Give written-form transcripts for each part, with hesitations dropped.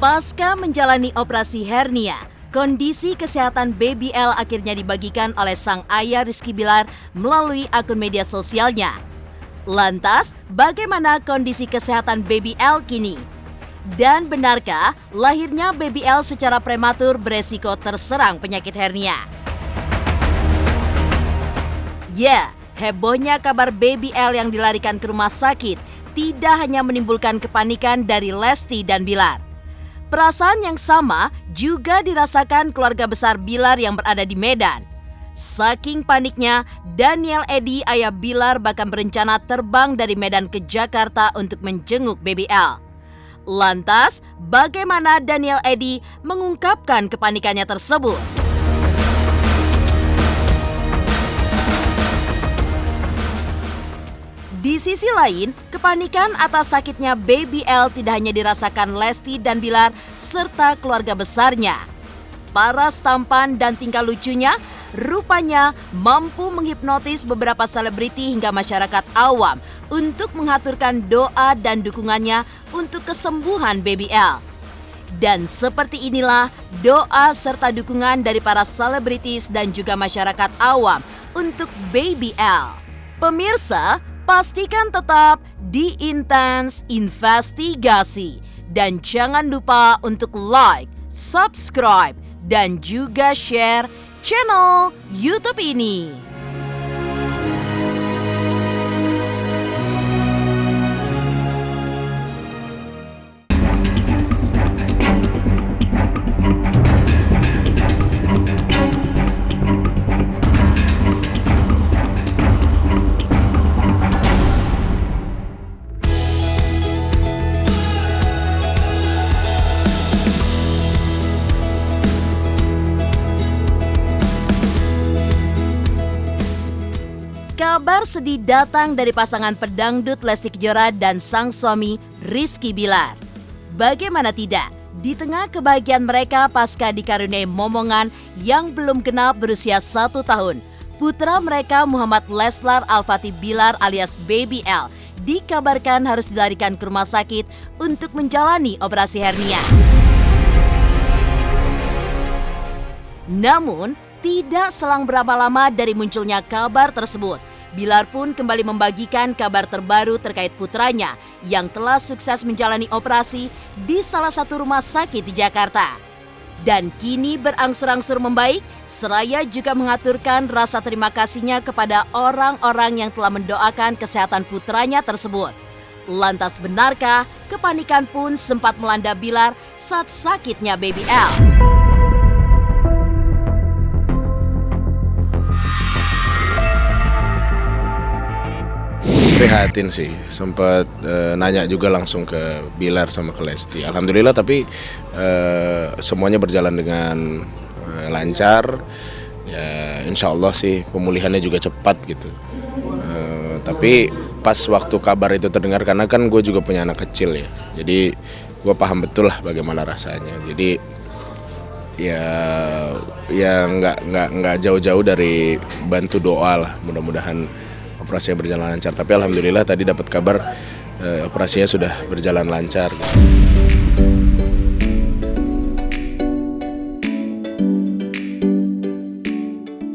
Pasca menjalani operasi hernia, kondisi kesehatan Baby L akhirnya dibagikan oleh sang ayah Rizky Bilar melalui akun media sosialnya. Lantas, bagaimana kondisi kesehatan Baby L kini? Dan benarkah lahirnya Baby L secara prematur beresiko terserang penyakit hernia? Ya, hebohnya kabar Baby L yang dilarikan ke rumah sakit tidak hanya menimbulkan kepanikan dari Lesti dan Bilar. Perasaan yang sama juga dirasakan keluarga besar Bilar yang berada di Medan. Saking paniknya, Daniel Eddy, ayah Bilar, bahkan berencana terbang dari Medan ke Jakarta untuk menjenguk Baby L. Lantas, bagaimana Daniel Eddy mengungkapkan kepanikannya tersebut? Di sisi lain, kepanikan atas sakitnya Baby L tidak hanya dirasakan Lesti dan Bilar serta keluarga besarnya. Paras tampan dan tingkah lucunya rupanya mampu menghipnotis beberapa selebriti hingga masyarakat awam untuk mengaturkan doa dan dukungannya untuk kesembuhan Baby L. Dan seperti inilah doa serta dukungan dari para selebritis dan juga masyarakat awam untuk Baby L. Pemirsa, pastikan tetap di Intens Investigasi dan jangan lupa untuk like, subscribe, dan juga share channel YouTube ini. Kabar sedih datang dari pasangan pedangdut Lesti Kejora dan sang suami Rizky Bilar. Bagaimana tidak, di tengah kebahagiaan mereka pasca dikaruniai momongan yang belum genap berusia 1 tahun, putra mereka Muhammad Leslar Al-Fatih Bilar alias Baby L dikabarkan harus dilarikan ke rumah sakit untuk menjalani operasi hernia. Namun, tidak selang berapa lama dari munculnya kabar tersebut, Bilar pun kembali membagikan kabar terbaru terkait putranya yang telah sukses menjalani operasi di salah satu rumah sakit di Jakarta. Dan kini berangsur-angsur membaik, seraya juga mengaturkan rasa terima kasihnya kepada orang-orang yang telah mendoakan kesehatan putranya tersebut. Lantas benarkah kepanikan pun sempat melanda Bilar saat sakitnya Baby L? Prihatin sih, sempat nanya juga langsung ke Bilar sama ke Lesti. Alhamdulillah tapi semuanya berjalan dengan lancar. Ya, insya Allah sih pemulihannya juga cepat gitu. Tapi pas waktu kabar itu terdengar, karena kan gue juga punya anak kecil ya, jadi gue paham betul lah bagaimana rasanya. Jadi ya nggak jauh-jauh dari bantu doa lah, mudah-mudahan operasinya berjalan lancar. Tapi alhamdulillah tadi dapat kabar operasinya sudah berjalan lancar.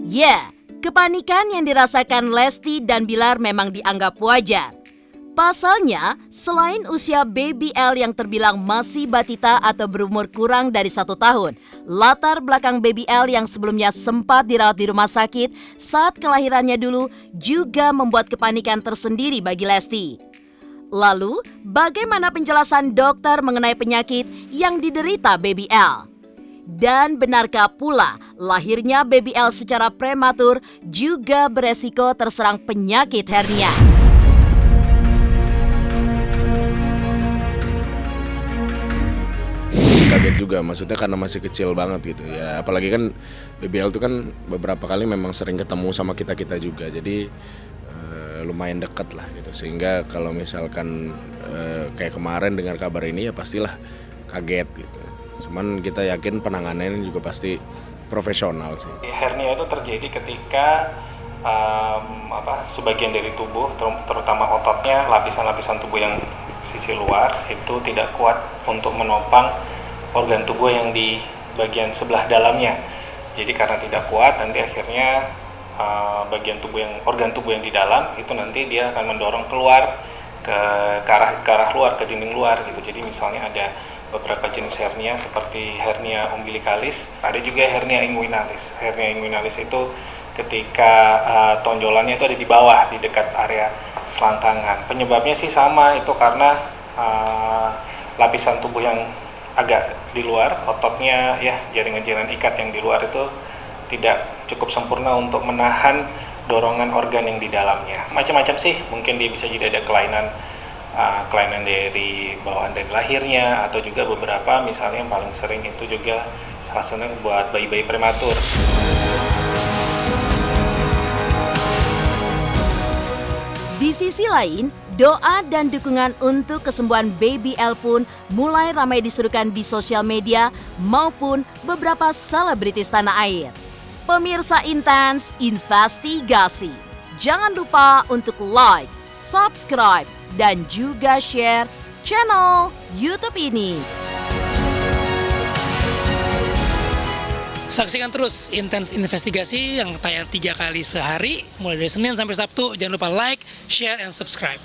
Ya, kepanikan yang dirasakan Lesti dan Bilar memang dianggap wajar. Pasalnya, selain usia Baby L yang terbilang masih batita atau berumur kurang dari 1 tahun, latar belakang Baby L yang sebelumnya sempat dirawat di rumah sakit saat kelahirannya dulu juga membuat kepanikan tersendiri bagi Lesti. Lalu, bagaimana penjelasan dokter mengenai penyakit yang diderita Baby L? Dan benarkah pula lahirnya Baby L secara prematur juga beresiko terserang penyakit hernia? Kaget juga, maksudnya karena masih kecil banget gitu ya, apalagi kan BBL itu kan beberapa kali memang sering ketemu sama kita juga, jadi lumayan dekat lah gitu, sehingga kalau misalkan kayak kemarin dengar kabar ini ya pastilah kaget gitu. Cuman kita yakin penanganannya juga pasti profesional sih. Hernia itu terjadi ketika sebagian dari tubuh, terutama ototnya, lapisan-lapisan tubuh yang sisi luar itu tidak kuat untuk menopang organ tubuh yang di bagian sebelah dalamnya. Jadi karena tidak kuat, nanti akhirnya organ tubuh yang di dalam itu nanti dia akan mendorong keluar ke arah luar, ke dinding luar gitu. Jadi misalnya ada beberapa jenis hernia seperti hernia umbilikalis, ada juga hernia inguinalis. Hernia inguinalis itu ketika tonjolannya itu ada di bawah, di dekat area selangkangan. Penyebabnya sih sama, itu karena lapisan tubuh yang agak di luar, ototnya ya, jaringan-jaringan ikat yang di luar itu tidak cukup sempurna untuk menahan dorongan organ yang di dalamnya. Macam-macam sih, mungkin dia bisa jadi ada kelainan dari bawaan dari lahirnya, atau juga beberapa misalnya yang paling sering itu juga salah satunya buat bayi-bayi prematur. Di sisi lain, doa dan dukungan untuk kesembuhan Baby L pun mulai ramai diserukan di sosial media maupun beberapa selebritis tanah air. Pemirsa Intens Investigasi, jangan lupa untuk like, subscribe, dan juga share channel YouTube ini. Saksikan terus Intens Investigasi yang tayang 3 kali sehari, mulai dari Senin sampai Sabtu. Jangan lupa like, share, and subscribe.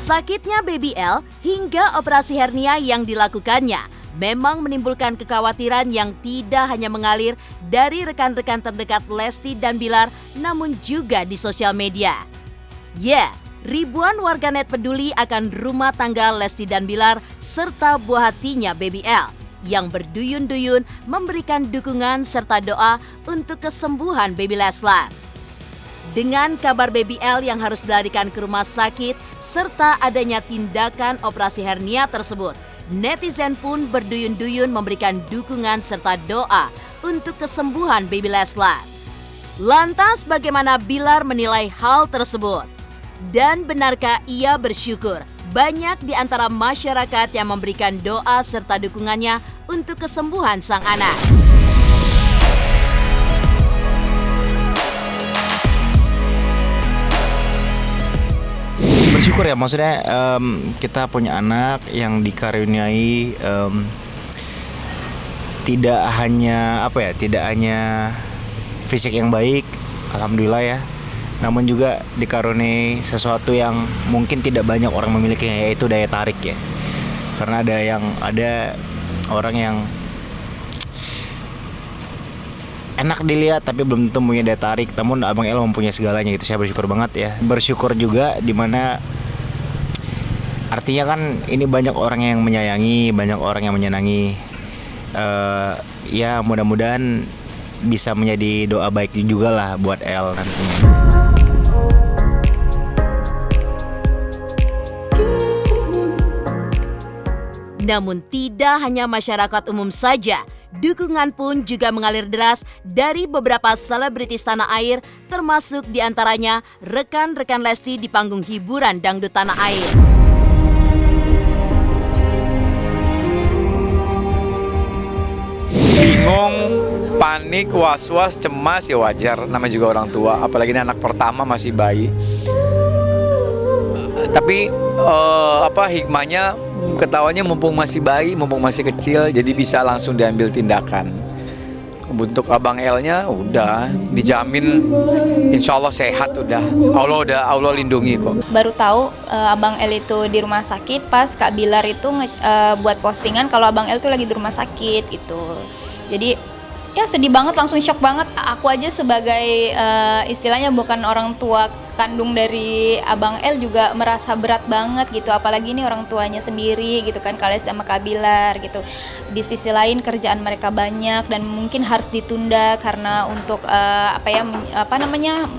Sakitnya Baby L hingga operasi hernia yang dilakukannya memang menimbulkan kekhawatiran yang tidak hanya mengalir dari rekan-rekan terdekat Lesti dan Bilar, namun juga di sosial media. Ya, ribuan warganet peduli akan rumah tangga Lesti dan Bilar serta buah hatinya Baby L yang berduyun-duyun memberikan dukungan serta doa untuk kesembuhan Baby Leslar. Dengan kabar Baby L yang harus dilarikan ke rumah sakit serta adanya tindakan operasi hernia tersebut, netizen pun berduyun-duyun memberikan dukungan serta doa untuk kesembuhan Baby Leslar. Lantas bagaimana Bilar menilai hal tersebut? Dan benarkah ia bersyukur banyak di antara masyarakat yang memberikan doa serta dukungannya untuk kesembuhan sang anak? Bersyukur ya, maksudnya kita punya anak yang dikaruniai tidak hanya fisik yang baik, alhamdulillah ya, namun juga dikaruniai sesuatu yang mungkin tidak banyak orang memilikinya, yaitu daya tarik ya. Karena ada orang yang enak dilihat tapi belum tentu punya daya tarik, namun Abang El mempunyai segalanya gitu. Saya bersyukur banget ya. Bersyukur juga dimana artinya kan ini banyak orang yang menyayangi, banyak orang yang menyenangi. Ya mudah-mudahan bisa menjadi doa baik juga lah buat El nantinya. Namun tidak hanya masyarakat umum saja, dukungan pun juga mengalir deras dari beberapa selebritis tanah air, termasuk diantaranya rekan-rekan Lesti di panggung hiburan dangdut tanah air. Bingung, panik, was-was, cemas ya wajar, namanya juga orang tua, apalagi ini anak pertama masih bayi. Tapi hikmahnya ketawanya mumpung masih bayi, mumpung masih kecil, jadi bisa langsung diambil tindakan. Untuk Abang L-nya udah dijamin, insya Allah sehat udah. Allah lindungi kok. Baru tahu Abang L itu di rumah sakit pas Kak Bilar itu buat postingan kalau Abang L itu lagi di rumah sakit gitu. Jadi ya sedih banget, langsung shock banget. Aku aja sebagai istilahnya bukan orang tua kandung dari Abang L juga merasa berat banget gitu, apalagi ini orang tuanya sendiri gitu kan, Kak Lesti sama Kak Bilar gitu. Di sisi lain kerjaan mereka banyak dan mungkin harus ditunda karena untuk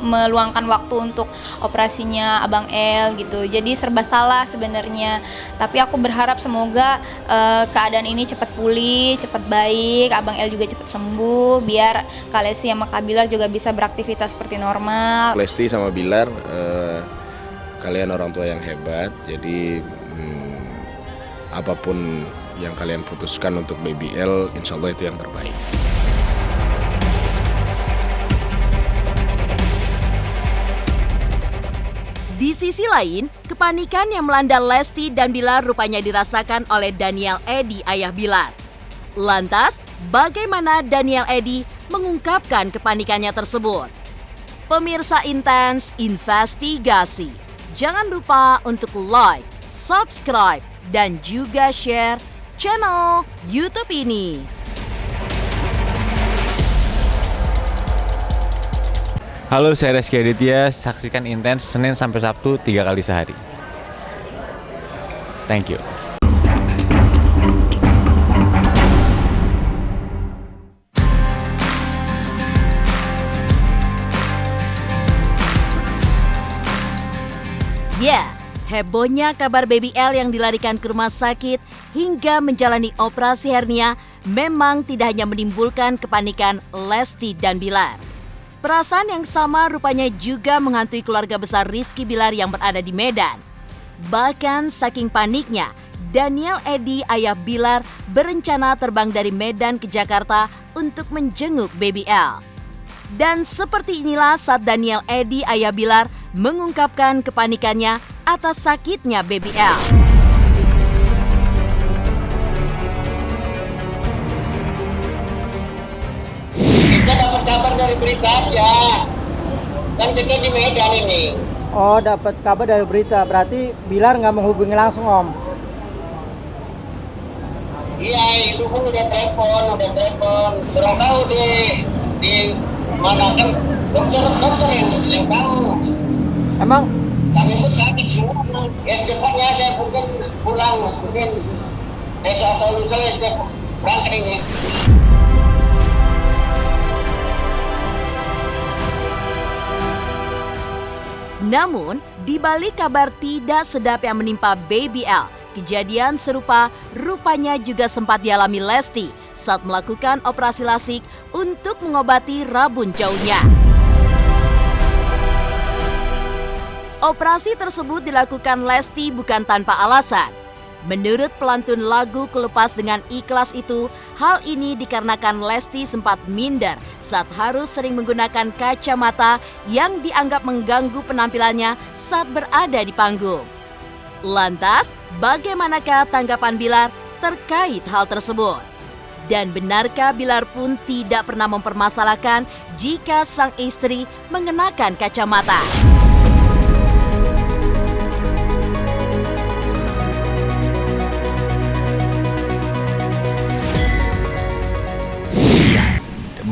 meluangkan waktu untuk operasinya Abang L gitu. Jadi serba salah sebenarnya. Tapi aku berharap semoga keadaan ini cepat pulih, cepat baik, Abang L juga cepat sembuh biar Kak Lesti sama Kak Bilar juga bisa beraktivitas seperti normal. Lesti sama Bilar, kalian orang tua yang hebat, jadi apapun yang kalian putuskan untuk Baby L, insya Allah itu yang terbaik. Di sisi lain, kepanikan yang melanda Lesti dan Bilar rupanya dirasakan oleh Daniel Eddy, ayah Bilar. Lantas, bagaimana Daniel Eddy mengungkapkan kepanikannya tersebut? Pemirsa Intens Investigasi, jangan lupa untuk like, subscribe, dan juga share channel YouTube ini. Halo, saya Reski Aditya. Saksikan Intens Senin sampai Sabtu 3 kali sehari. Thank you. Ya, hebohnya kabar Baby L yang dilarikan ke rumah sakit hingga menjalani operasi hernia memang tidak hanya menimbulkan kepanikan Lesti dan Bilar. Perasaan yang sama rupanya juga menghantui keluarga besar Rizky Bilar yang berada di Medan. Bahkan saking paniknya, Daniel Eddy, ayah Bilar, berencana terbang dari Medan ke Jakarta untuk menjenguk Baby L. Dan seperti inilah saat Daniel Eddy, ayah Bilar, mengungkapkan kepanikannya atas sakitnya Baby L. Kita dapat kabar dari berita aja. Kan kita di Medan ini. Oh, dapat kabar dari berita. Berarti Bilar nggak menghubungi langsung, Om? Iya, itu pun udah telepon. Kurang tahu di mana kan dokter yang tahu. Emang? Kami pun kaget semua. Ya secepatnya saya mungkin pulang, mungkin besok atau lusa saya berangkat ini. Namun, di balik kabar tidak sedap yang menimpa Baby L, kejadian serupa rupanya juga sempat dialami Lesti saat melakukan operasi lasik untuk mengobati rabun jauhnya. Operasi tersebut dilakukan Lesti bukan tanpa alasan. Menurut pelantun lagu Kulepas dengan Ikhlas itu, hal ini dikarenakan Lesti sempat minder saat harus sering menggunakan kacamata yang dianggap mengganggu penampilannya saat berada di panggung. Lantas, bagaimanakah tanggapan Bilar terkait hal tersebut? Dan benarkah Bilar pun tidak pernah mempermasalahkan jika sang istri mengenakan kacamata?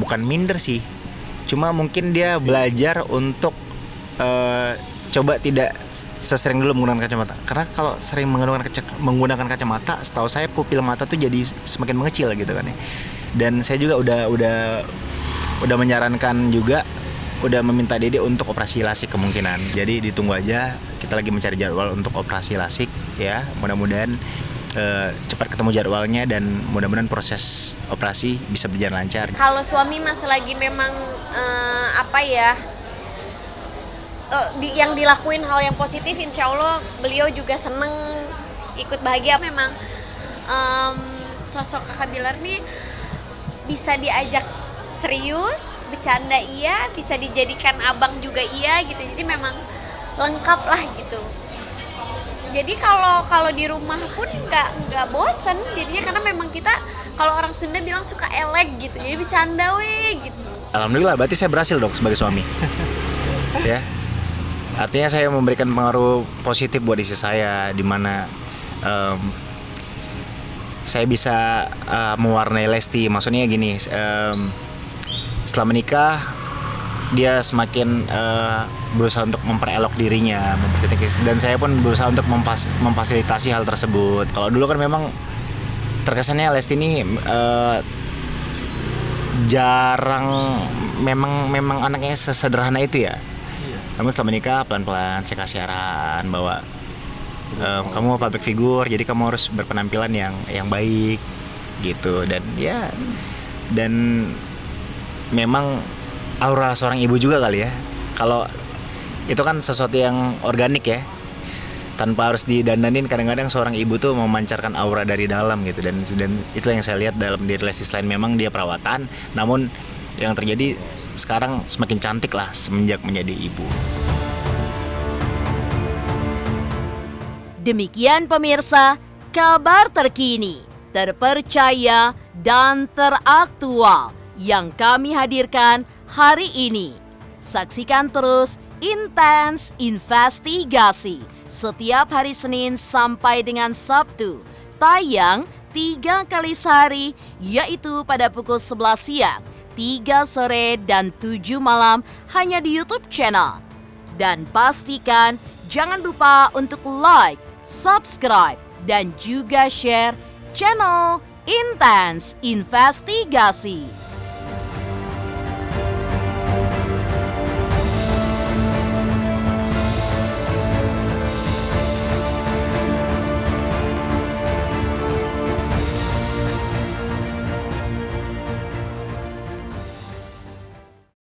Bukan minder sih, cuma mungkin dia belajar untuk coba tidak sesering dulu menggunakan kacamata. Karena kalau sering menggunakan kacamata, setahu saya pupil mata tuh jadi semakin mengecil gitu kan ya. Dan saya juga udah menyarankan juga, udah meminta Dede untuk operasi lasik kemungkinan. Jadi ditunggu aja, kita lagi mencari jadwal untuk operasi lasik ya. Mudah-mudahan cepat ketemu jadwalnya dan mudah-mudahan proses operasi bisa berjalan lancar. Kalau suami mas lagi memang yang dilakuin hal yang positif, insya Allah beliau juga seneng ikut bahagia. Memang sosok kakak Bilar nih bisa diajak serius, bercanda iya, bisa dijadikan abang juga iya gitu. Jadi memang lengkap lah gitu. Jadi kalau di rumah pun nggak bosen jadinya, karena memang kita kalau orang Sunda bilang suka elek gitu, jadi bercanda gitu. Alhamdulillah, berarti saya berhasil dong sebagai suami. Ya, artinya saya memberikan pengaruh positif buat istri saya, di mana saya bisa mewarnai Lesti. Maksudnya gini, setelah menikah dia semakin berusaha untuk memperelok dirinya, dan saya pun berusaha untuk memfasilitasi hal tersebut. Kalau dulu kan memang terkesannya Lesti ini jarang, memang anaknya sesederhana itu ya. Namun setelah menikah pelan-pelan saya kasih arahan bahwa kamu public figure, jadi kamu harus berpenampilan yang baik gitu. Dan memang aura seorang ibu juga kali ya. Kalau itu kan sesuatu yang organik ya, tanpa harus didandanin. Kadang-kadang seorang ibu tuh memancarkan aura dari dalam gitu, dan itu yang saya lihat dalam diri Lesti. Selain memang dia perawatan, namun yang terjadi sekarang semakin cantik lah semenjak menjadi ibu. Demikian pemirsa, kabar terkini, terpercaya, dan teraktual yang kami hadirkan hari ini. Saksikan terus Intens Investigasi setiap hari Senin sampai dengan Sabtu. Tayang 3 kali sehari, yaitu pada pukul 11 siang, 3 sore, dan 7 malam hanya di YouTube channel. Dan pastikan jangan lupa untuk like, subscribe, dan juga share channel Intens Investigasi.